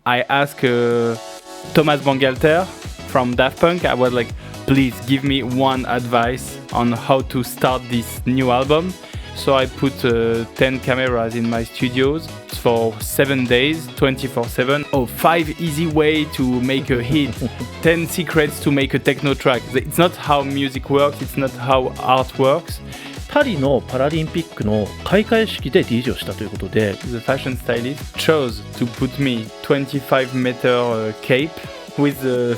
I asked Thomas Bangalter from Daft Punk. I was like, please give me one advice on how to start this new album. So I put 10 cameras in my studios for 7 days, 24/7. 5 easy way to make a hit. 10 secrets to make a techno track. It's not how music works. It's not how art works. パリのパラリンピックの開会式で DJ をしたということで The fashion stylist chose to put me 25-meter cape with the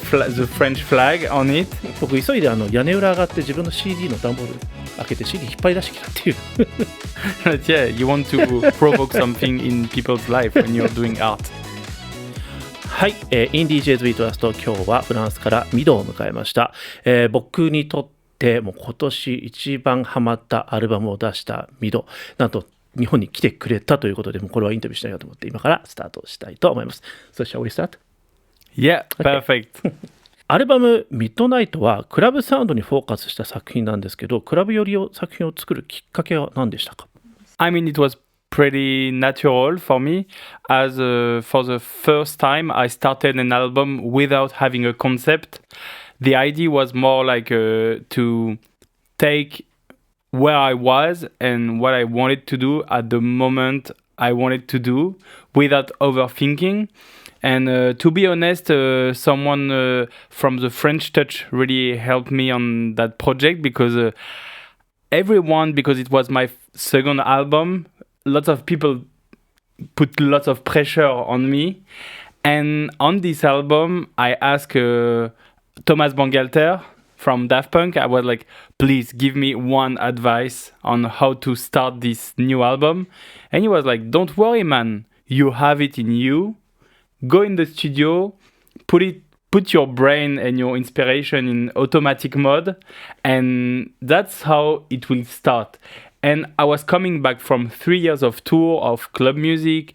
French flag on it. 僕急いで屋根裏上がって自分の CD の段ボール開けて CD 引っ張り出してきたっていうBut yeah, you want to provoke something in people's life when you're doing art. はい、in DJs WE TRUST 今日はフランスからミドを迎えました、僕にとってもう今年一番ハマったアルバムを出したミド、なんと日本に来てくれたということで、もうこれはインタビューしたいなと思って今からスタートしたいと思います。So shall we start? Yeah, perfect. アルバム Mydnight はクラブサウンドにフォーカスした作品なんですけど、クラブ寄りの作品を作るきっかけは何でしたか？ I mean, it was pretty natural for me as for the first time I started an album without having a concept. The idea was more like to take where I was and what I wanted to do at the moment I wanted to do without overthinking. And to be honest, someone from the French Touch really helped me on that project because everyone, because it was my second album, lots of people put lots of pressure on me. And on this album, I asked Thomas Bangalter from Daft Punk. I was like, please give me one advice on how to start this new album. And he was like, don't worry, man. You have it in you. Go in the studio, put your brain and your inspiration in automatic mode, and that's how it will start. And I was coming back from 3 years of tour of club music,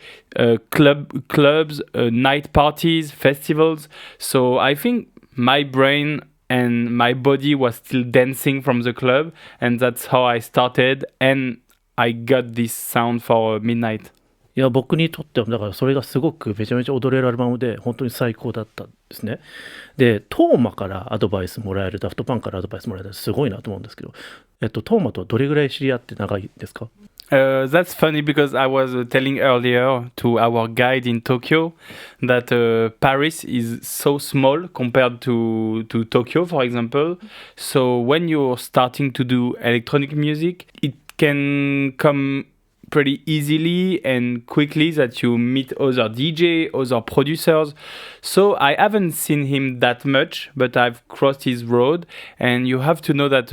clubs, night parties, festivals. So I think my brain and my body was still dancing from the club, and that's how I started, and I got this sound for Mydnight. いや僕にとってはだからそれがすごくめちゃめちゃ踊れるアルバムで本当に最高だったんですね。でトーマからアドバイスもらえる、ダフトパンからアドバイスもらえる、すごいなと思うんですけど、トーマとどれぐらい知り合って長いですか？That's funny because I was telling earlier to our guide in Tokyo that Paris is so small compared to Tokyo, for example. So when you're starting to do electronic music, it can come pretty easily and quickly that you meet other DJ, other producers. So I haven't seen him that much, but I've crossed his road. And you have to know that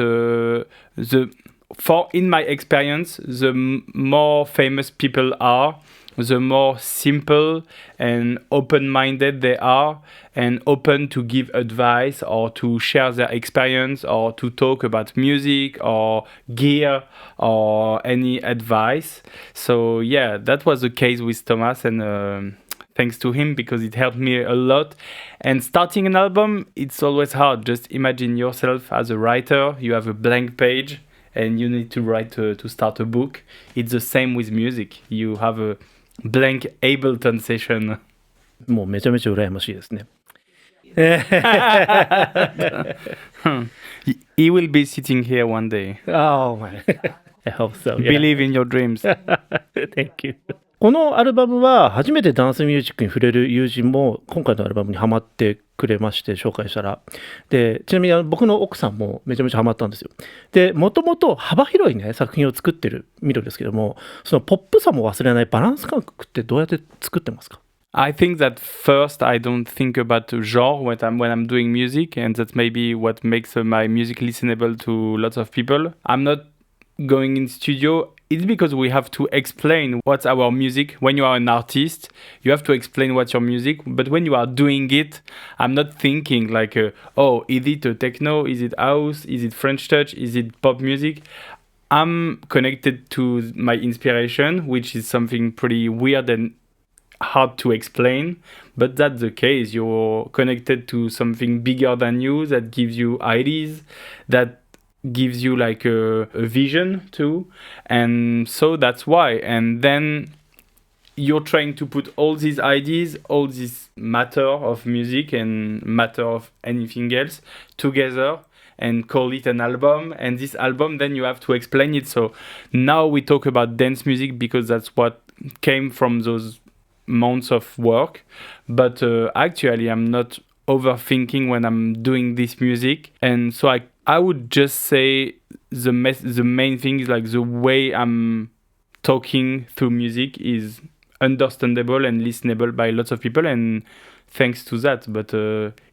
in my experience, the more famous people are, the more simple and open-minded they are and open to give advice or to share their experience or to talk about music or gear or any advice. So yeah, that was the case with Thomas, and thanks to him because it helped me a lot. And starting an album, it's always hard. Just imagine yourself as a writer. You have a blank page and you need to write to start a book. It's the same with music. You have a blank Ableton session. もうめちゃめちゃ羨ましいですね。He will be sitting here one day. Oh my. I hope so. Believe in your dreams. Thank you. このアルバムは初めてダンスミュージックに触れる友人も今回のアルバムにハマってくれまして、紹介したら。で、ちなみに僕の奥さんもめちゃめちゃハマったんですよ。で、もともと幅広いね、作品を作ってるミドですけども、そのポップさも忘れないバランス感覚ってどうやって作ってますか？ I think that first I don't think about genre when I'm doing music, and that's maybe what makes my music listenable to lots of people. I'm not going in studio. It's because we have to explain what's our music. When you are an artist, you have to explain what's your music. But when you are doing it, I'm not thinking like, is it a techno? Is it house? Is it French touch? Is it pop music? I'm connected to my inspiration, which is something pretty weird and hard to explain. But that's the case. You're connected to something bigger than you that gives you ideas, that gives you like a vision too, and so that's why. And then you're trying to put all these ideas, all this matter of music and matter of anything else together and call it an album. And this album, then you have to explain it. So now we talk about dance music because that's what came from those months of work. But actually, I'm not overthinking when I'm doing this music. And so I would just say the main thing is like the way I'm talking through music is understandable and listenable by lots of people, and thanks to that, but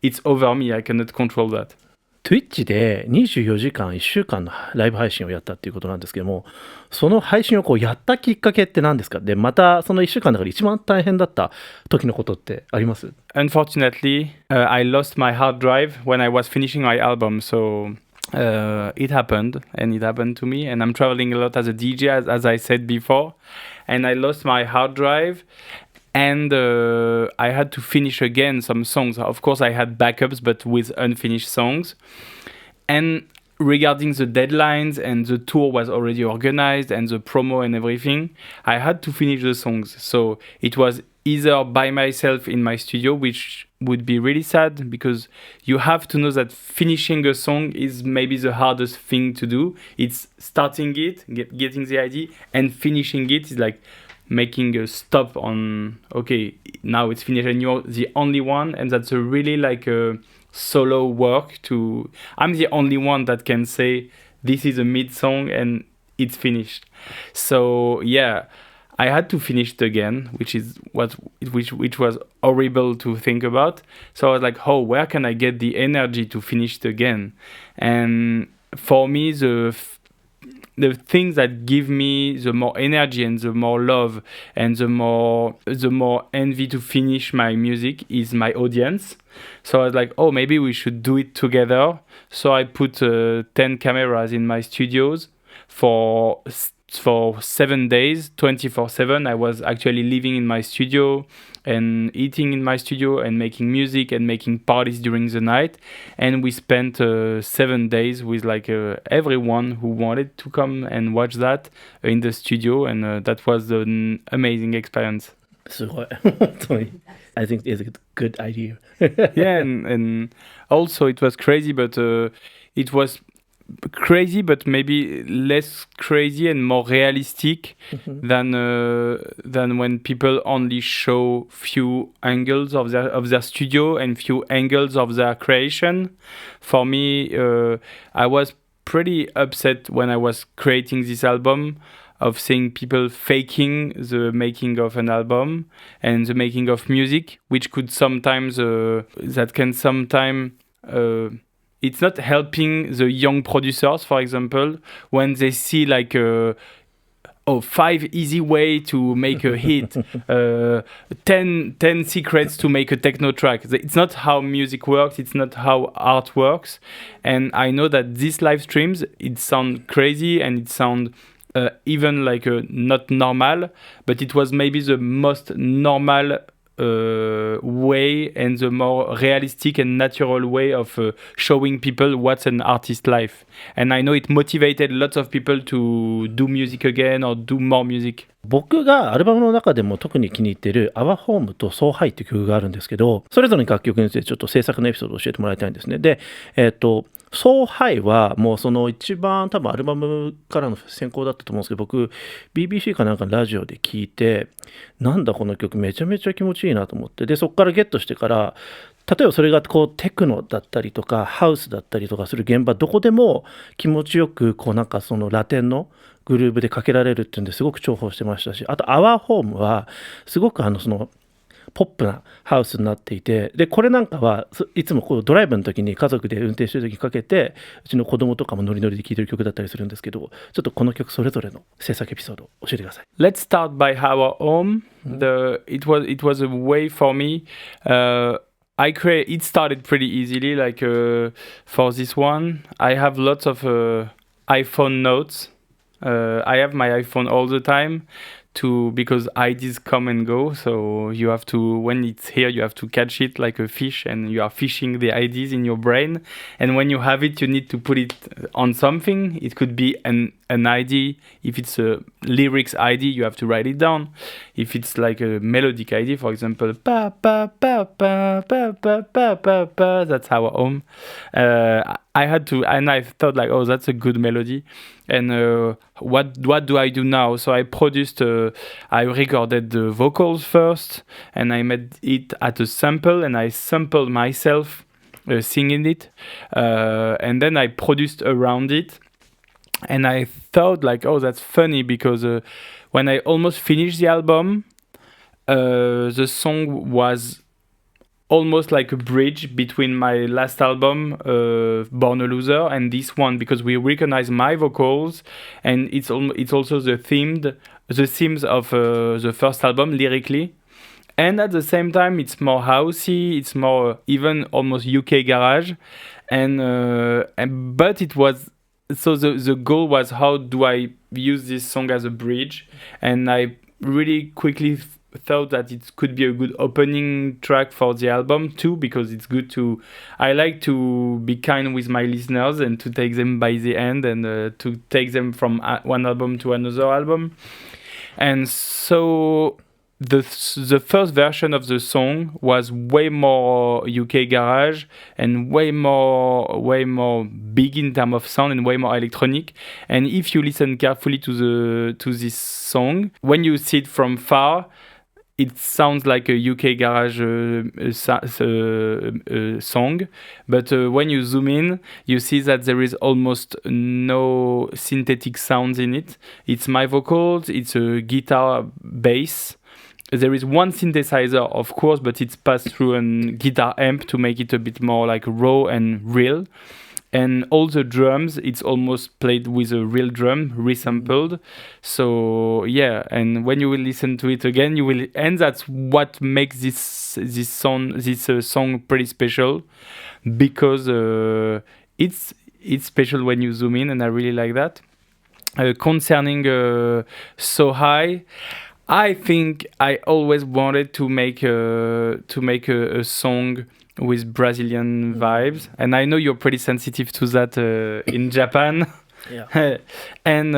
it's over me. I cannot control that. Twitch で24時間1週間のライブ配信をやったっていうことなんですけども、その配信をこうやったきっかけって何ですか？で、またその1週間の中で一番大変だった時のことってあります？ Unfortunately, I lost my hard drive when I was finishing my album, so it happened, and it happened to me, and I'm traveling a lot as a DJ, as I said before, and I lost my hard drive, and I had to finish again some songs. Of course, I had backups, but with unfinished songs. And regarding the deadlines, and the tour was already organized, and the promo and everything, I had to finish the songs. So it was either by myself in my studio, which would be really sad, because you have to know that finishing a song is maybe the hardest thing to do. It's starting it, getting the idea, and finishing it is like making a stop on, okay, now it's finished and you're the only one, and that's a really like a solo work to, I'm the only one that can say this is a mid song and it's finished. So yeah, I had to finish it again, which was horrible to think about. So I was like, oh, where can I get the energy to finish it again? And for me, the things that give me the more energy and the more love and the more envy to finish my music is my audience. So I was like, oh, maybe we should do it together. So I put 10 cameras in my studios for 7 days, 24/7. I was actually living in my studio and eating in my studio and making music and making parties during the night. And we spent 7 days with like everyone who wanted to come and watch that in the studio. And that was an amazing experience. すごい。本当に。I think it's a good idea. Yeah, and also it was crazy, but it was crazy, but maybe less crazy and more realistic than when people only show few angles of their studio and few angles of their creation. For me, I was pretty upset when I was creating this album of seeing people faking the making of an album and the making of music, which could sometimes it's not helping the young producers, for example, when they see like 5 easy way to make a hit, 10 secrets to make a techno track. It's not how music works, it's not how art works. And I know that these live streams, it sounds crazy and it sounds even like not normal, but it was maybe the most normal way and the more realistic and natural way of showing people what's an artist's life. And I know it motivated lots of people to do music again or do more music. 僕がアルバムの中でも特に気に入っている Our Home と So High っていう曲があるんですけど、それぞれの楽曲についてちょっと制作のエピソードを教えてもらいたいんですね。で、So High はもうその一番多分アルバムからの先行だったと思うんですけど、僕 BBC かなんかのラジオで聞いて、なんだこの曲めちゃめちゃ気持ちいいなと思って、でそこからゲットしてから、例えばそれがこうテクノだったりとかハウスだったりとかする現場どこでも気持ちよくこうなんかそのラテンのグルーブでかけられるっていうんですごく重宝してましたし、あと Our Home はすごくそのポップなハウスになっていて、でこれなんかはいつもこうドライブの時に家族で運転してる時にかけて、うちの子供とかもノリノリで聴いてる曲だったりするんですけど、ちょっとこの曲それぞれの制作エピソード教えてください。 Let's start by Our Home. It was a way for me. It started pretty easily, like for this one. I have lots of iPhone notes. I have my iPhone all the time because ideas come and go. So you have to, when it's here, you have to catch it like a fish, and you are fishing the ideas in your brain. And when you have it, you need to put it on something. It could be an idea. If it's a lyrics idea, you have to write it down. If it's like a melodic idea, for example, pa pa pa pa pa pa pa pa pa, that's our home. I had to, and I thought like, oh, that's a good melody. And what do I do now? So I I recorded the vocals first, and I made it at a sample, and I sampled myself singing it, and then I produced around it. And I thought like, oh, that's funny, because when I almost finished the album, the song was almost like a bridge between my last album, Born a Loser, and this one, because we recognize my vocals, and it's also the themes of the first album lyrically. And at the same time, it's more housey, it's more even almost UK garage, but it was, so the goal was, how do I use this song as a bridge? And I really quickly thought that it could be a good opening track for the album too, because it's good to, I like to be kind with my listeners and to take them by the end, and to take them from one album to another album. And so the first version of the song was way more UK garage and way more big in terms of sound and way more electronic. And if you listen carefully to this song, when you see it from far, it sounds like a UK garage song, but when you zoom in, you see that there is almost no synthetic sounds in it. It's my vocals, it's a guitar, bass. There is one synthesizer, of course, but it's passed through a guitar amp to make it a bit more like raw and real. And all the drums, it's almost played with a real drum, resampled. So yeah, and when you will listen to it again, you will, and that's what makes this song pretty special, because it's special when you zoom in, and I really like that. Concerning So High, I think I always wanted to make a song with Brazilian vibes, and I know you're pretty sensitive to that in Japan. Yeah. And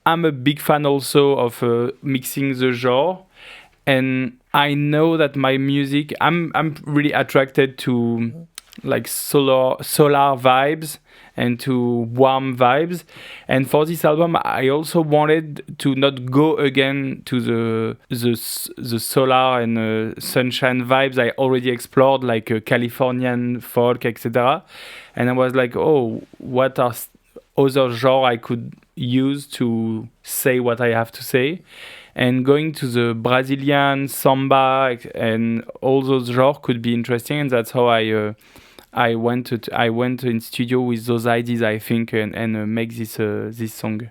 I'm a big fan also of mixing the genre, and I know that my music, I'm really attracted to like solar vibes and to warm vibes. And for this album, I also wanted to not go again to the solar and sunshine vibes I already explored, like Californian folk, etc. And I was like, oh, what are other genres I could use to say what I have to say? And going to the Brazilian samba and all those genres could be interesting, and that's how I went in studio with those ideas, I think, and make this song.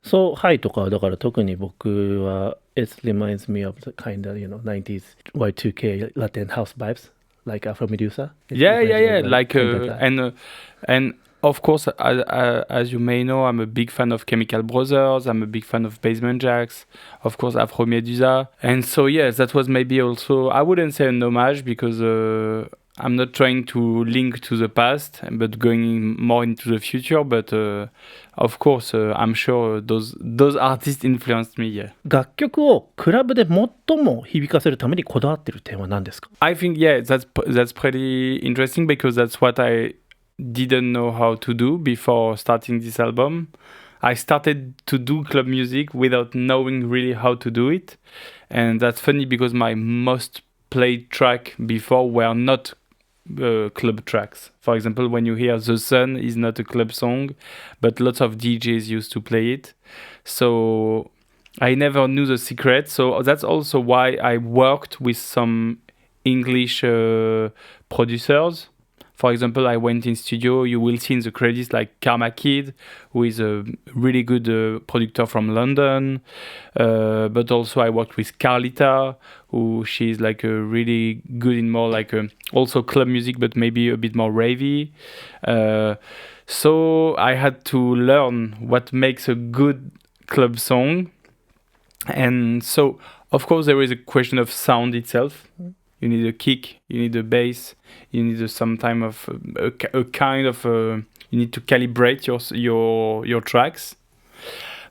So High とかだから特に僕は it reminds me of the kind of, 90s Y2K Latin house vibes like Afro Medusa. Yeah. Like and of course, as you may know, I'm a big fan of Chemical Brothers. I'm a big fan of Basement Jaxx, of course, Afro Medusa. And so, yes, that was maybe also, I wouldn't say an homage, because I'm not trying to link to the past, but going more into the future. But of course, I'm sure those artists influenced me. Yeah. 楽曲をクラブで最も響かせるためにこだわってる点は何ですか？ I think, yeah, that's pretty interesting, because that's what I didn't know how to do before starting this album. I started to do club music without knowing really how to do it. And that's funny, because my most played track before were not club tracks. For example, when you hear The Sun is not a club song, but lots of DJs used to play it. So I never knew the secret. So that's also why I worked with some English producers. For example, I went in studio, you will see in the credits like Karma Kid, who is a really good producer from London. But also I worked with Carlita, who she's like a really good in more like also club music, but maybe a bit more ravey. So I had to learn what makes a good club song. And so, of course, there is a question of sound itself. You need a kick, you need a bass, you need some time of a kind of you need to calibrate your tracks.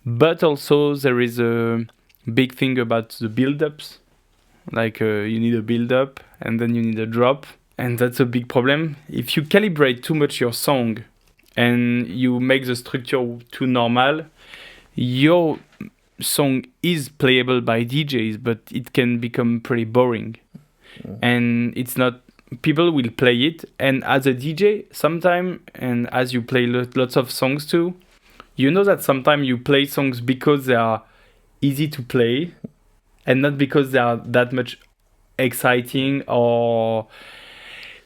But also there is a big thing about the build-ups. Like you need a build-up and then you need a drop, and that's a big problem. If you calibrate too much your song and you make the structure too normal, your song is playable by DJs, but it can become pretty boring. And it's not, people will play it, and as a DJ sometime, and as you play lots of songs too, you know that sometimes you play songs because they are easy to play and not because they are that much exciting. Or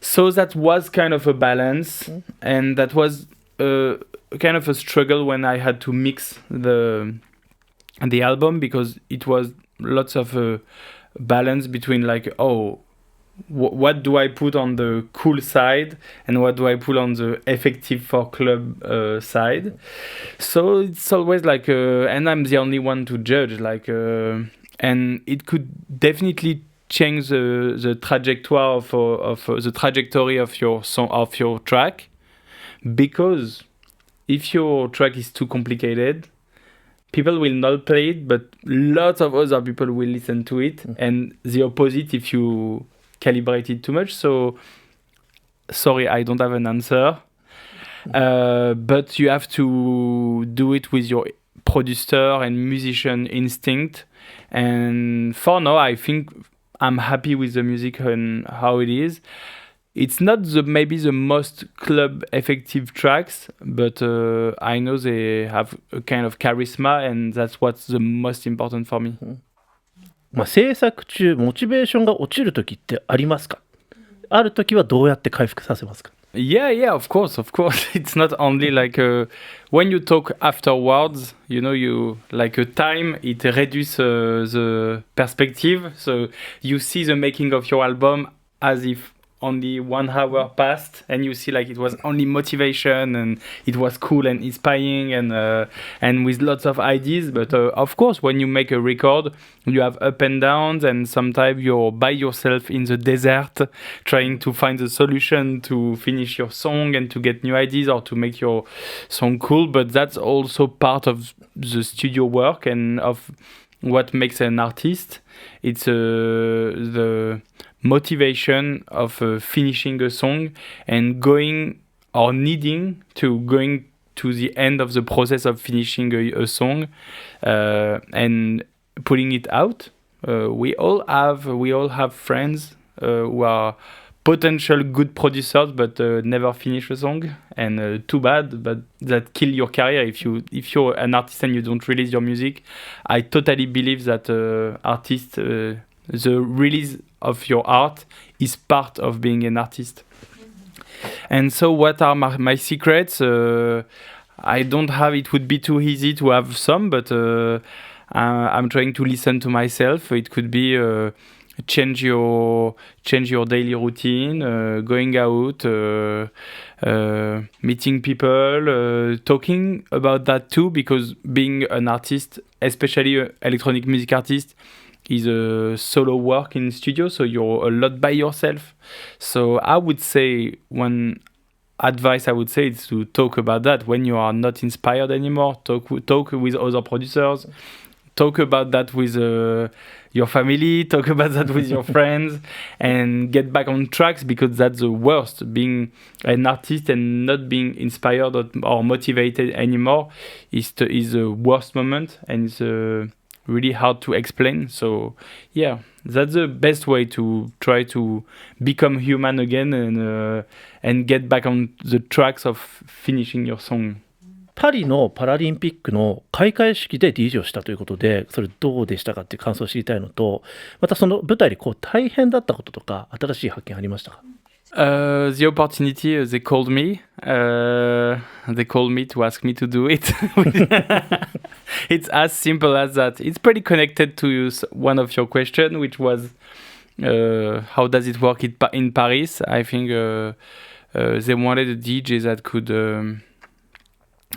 so that was kind of a balance, and that was kind of a struggle when I had to mix the album, because it was lots of balance between like, what do I put on the cool side and what do I put on the effective for club side. So it's always like and I'm the only one to judge, like and it could definitely change the trajectory of the trajectory of your song, of your track, because if your track is too complicated, people will not play it, but lots of other people will listen to it, and the opposite if you calibrate it too much. So, sorry, I don't have an answer. But you have to do it with your producer and musician instinct. And for now, I think I'm happy with the music and how it is. It's not maybe the most club effective tracks, but I know they have a kind of charisma, and that's what's the most important for me. 制作中モチベーションが落ちる時ってありますか？ある時はどうやって回復させますか？ Yeah, of course. It's not only like when you talk afterwards, you like a time, it reduces the perspective. So you see the making of your album as if only 1 hour passed, and you see like it was only motivation and it was cool and inspiring and with lots of ideas. But of course, when you make a record, you have up and downs, and sometimes you're by yourself in the desert trying to find a solution to finish your song and to get new ideas or to make your song cool. But that's also part of the studio work and of what makes an artist. It's the motivation of finishing a song and going to the end of the process of finishing a song and putting it out. We all have friends who are potential good producers but never finish a song, and too bad, but that kill your career if you're an artist and you don't release your music. I totally believe that artists, the release of your art is part of being an artist. And so what are my secrets? I don't have, it would be too easy to have some, but I'm trying to listen to myself. It could be change your daily routine, going out, meeting people, talking about that too, because being an artist, especially an electronic music artist, is a solo work in studio, so you're a lot by yourself. So I would say one advice I would say is to talk about that when you are not inspired anymore. Talk with other producers. Talk about that with your family. Talk about that with your friends, and get back on tracks, because that's the worst. Being an artist and not being inspired or motivated anymore is the worst moment, and it's really hard to explain. So yeah, that's the best way to try to become human again and get back on the tracks of finishing your song. パリのパラリンピックの開会式で DJ をしたということで、それどうでしたかっていう感想を知りたいのと、またその舞台で大変だったこととか新しい発見ありましたか？The opportunity, they called me to ask me to do it. It's as simple as that. It's pretty connected to one of your questions, which was how does it work in Paris? I think they wanted a DJ that could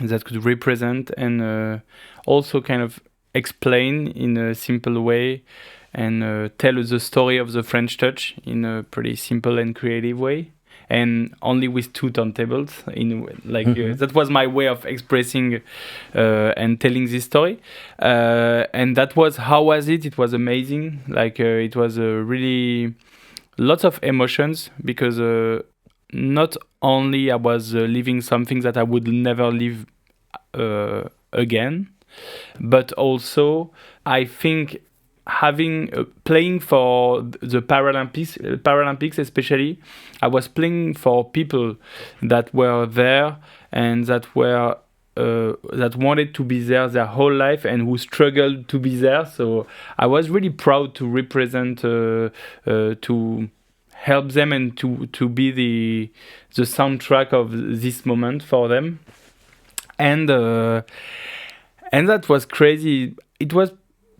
that could represent and also kind of explain in a simple way and tell the story of the French touch in a pretty simple and creative way. And only with 2 turntables, that was my way of expressing and telling this story. And that was how was it? It was amazing. It was really lots of emotions because not only I was living something that I would never live again, but also I think playing for the Paralympics especially, I was playing for people that were there and that wanted to be there their whole life and who struggled to be there. So I was really proud to represent, to help them and to be the soundtrack of this moment for them. And that was crazy. It was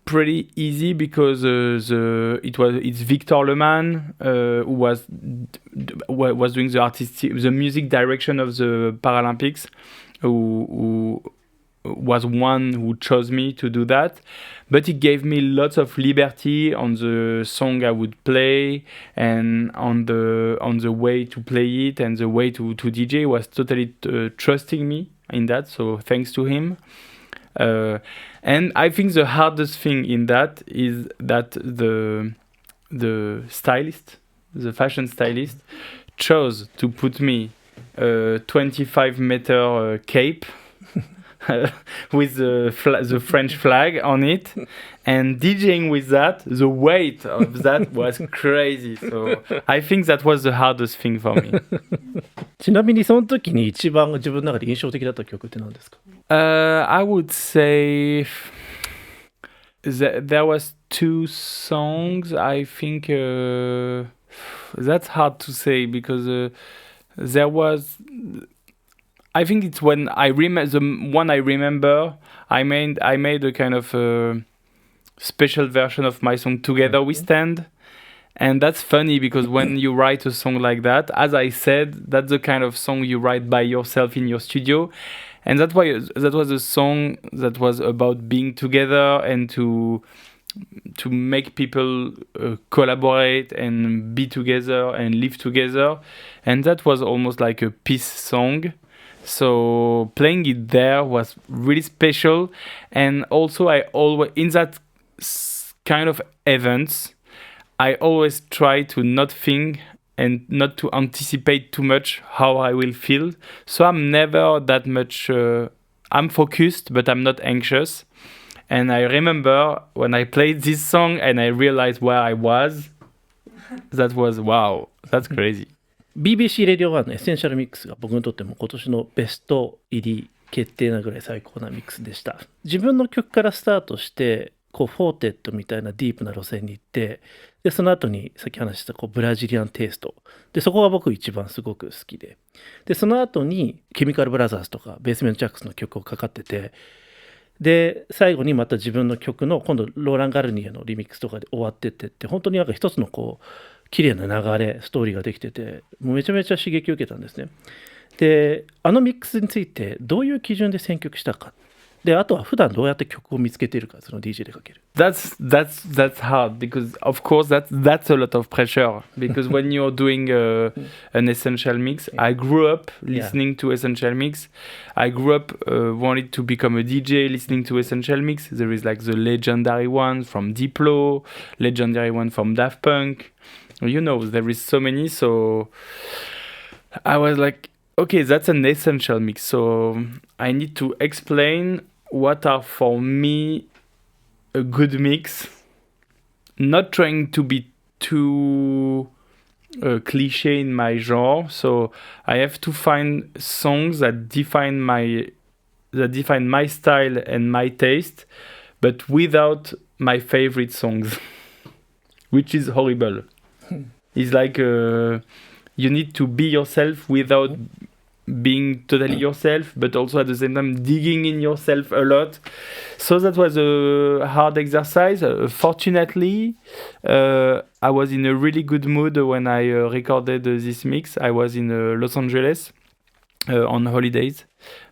pretty easy because it's Victor Leman who was doing the music direction of the Paralympics, who was one who chose me to do that. But he gave me lots of liberty on the song I would play and on the way to play it and the way to DJ. He was totally trusting me in that. So thanks to him. And I think the hardest thing in that is that the stylist, the fashion stylist, chose to put me a 25-meter cape with the French flag on it, and DJing with that, the weight of that was crazy. So I think that was the hardest thing for me. ちなみにその時に一番自分の中で印象的だった曲って何ですか？ I would say there was 2 songs. I think that's hard to say because there was. I think it's when the one I remember. I made a kind of special version of my song "Together We Stand." And that's funny because when you write a song like that, as I said, that's the kind of song you write by yourself in your studio. And that was a song that was about being together and to make people collaborate and be together and live together. And that was almost like a peace song. So playing it there was really special. And also I always, in that kind of events, I always try to not think and not to anticipate too much how I will feel. So I'm never that much, I'm focused, but I'm not anxious. And I remember when I played this song and I realized where I was, that was, wow, that's crazy. BBC Radio 1のエッセンシャルミックスが僕にとっても今年のベスト入り決定なぐらい最高なミックスでした。自分の曲からスタートしてフォーテッドみたいなディープな路線に行って、でその後にさっき話したブラジリアンテイストで、そこが僕一番すごく好きで、その後にケミカルブラザーズとかベースメントジャックスの曲をかかってて、で最後にまた自分の曲の今度ローラン・ガルニエのリミックスとかで終わってって、本当になんか一つの綺麗な流れストーリーができてて、もうめちゃめちゃ刺激を受けたんですね。であのミックスについてどういう基準で選曲したか、であとは普段どうやって曲を見つけているか、その DJ でかける。That's hard because of course that's a lot of pressure because when you're doing an essential mix, I grew up listening to essential mix. I grew up wanted to become a DJ listening to essential mix. There is like the legendary one from Diplo, legendary one from Daft Punk. You know, there is so many. So I was like, okay, that's an essential mix. So I need to explain what are for me a good mix, not trying to be too cliche in my genre. So I have to find songs that define my style and my taste, but without my favorite songs, which is horrible. It's like you need to be yourself without being totally yourself, but also at the same time digging in yourself a lot. So that was a hard exercise. Fortunately, I was in a really good mood when I recorded this mix. I was in Los Angeles on holidays.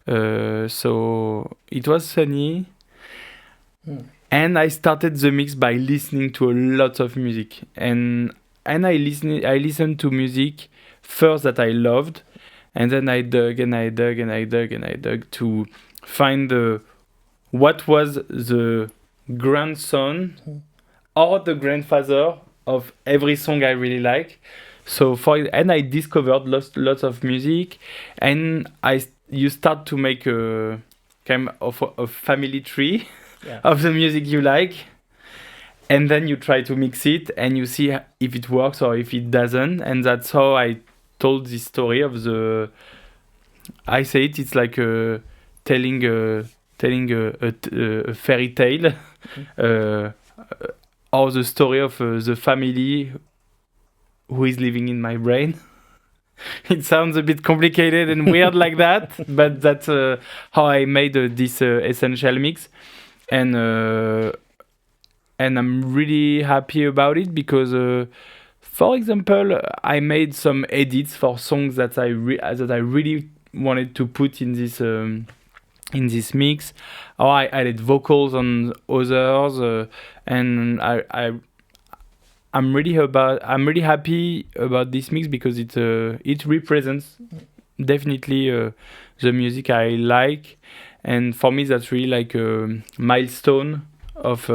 So it was sunny. And I started the mix by listening to a lot of music. And I listened to music first that I loved. And then I dug to find what was the grandson or the grandfather of every song I really like. So and I discovered lots of music, and you start to make a kind of a family tree of the music you like, and then you try to mix it, and you see if it works or if it doesn't, and that's how I told this story of the. I say it's like telling a fairy tale, or the story of the family who is living in my brain. It sounds a bit complicated and weird like that, but that's how I made this essential mix, and I'm really happy about it because, for example, I made some edits for songs that I really wanted to put in this mix, or I added vocals on others, and I'm really happy about this mix because it represents definitely the music I like, and for me that's really like a milestone of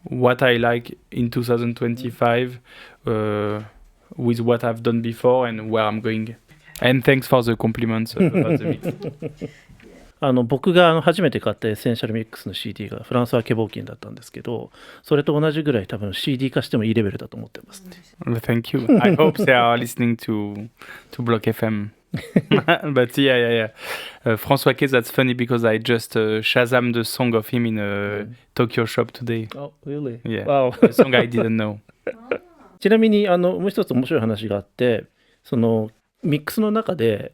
what I like in 2025 with what I've done before and where I'm going. And thanks for the compliments about the mix. 僕が初めて買ったエッセンシャルミックスの CD がフランスはケボーキンだったんですけど、それと同じぐらい多分 CD 化してもいいレベルだと思ってますね。Thank you. I hope they are listening to block.fm. But yeah. François K, that's funny because I just Shazam the song of him in a Tokyo shop today. Oh, really? Yeah. Wow. A song I didn't know. ちなみにもう一つ面白い話があって、そのミックスの中で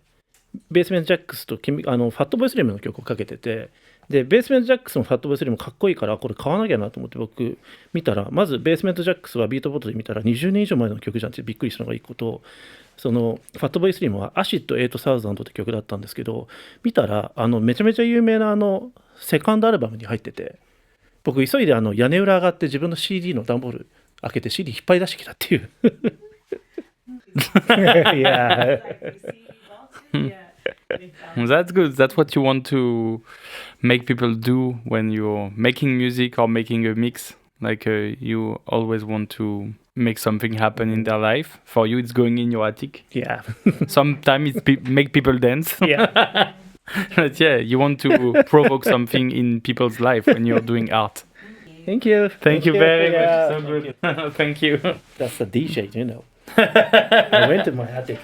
ベースメントジャックスとファットボーイスリムの曲をかけてて、でベースメントジャックスもファットボーイスリムかっこいいからこれ買わなきゃなと思って僕見たら、まずベースメントジャックスはビートボードで見たら20年以上前の曲じゃんってびっくりしたのが一個と、そのファットボーイスリムはアシッド8000って曲だったんですけど、見たらめちゃめちゃ有名なセカンドアルバムに入ってて、僕急いで屋根裏上がって自分の CD の段ボール開けて CD 引っ張り出してきたっていう。Yeah. That's good. That's what you want to make people do when you're making music or making a mix. Like you always want to make something happen in their life. For you, it's going in your attic. Yeah. Sometimes it's make people dance. Yeah. But yeah, you want to provoke something in people's life when you're doing art. Thank you. Thank you very much. So good. Thank you. That's the DJ, you know. I went to my attic.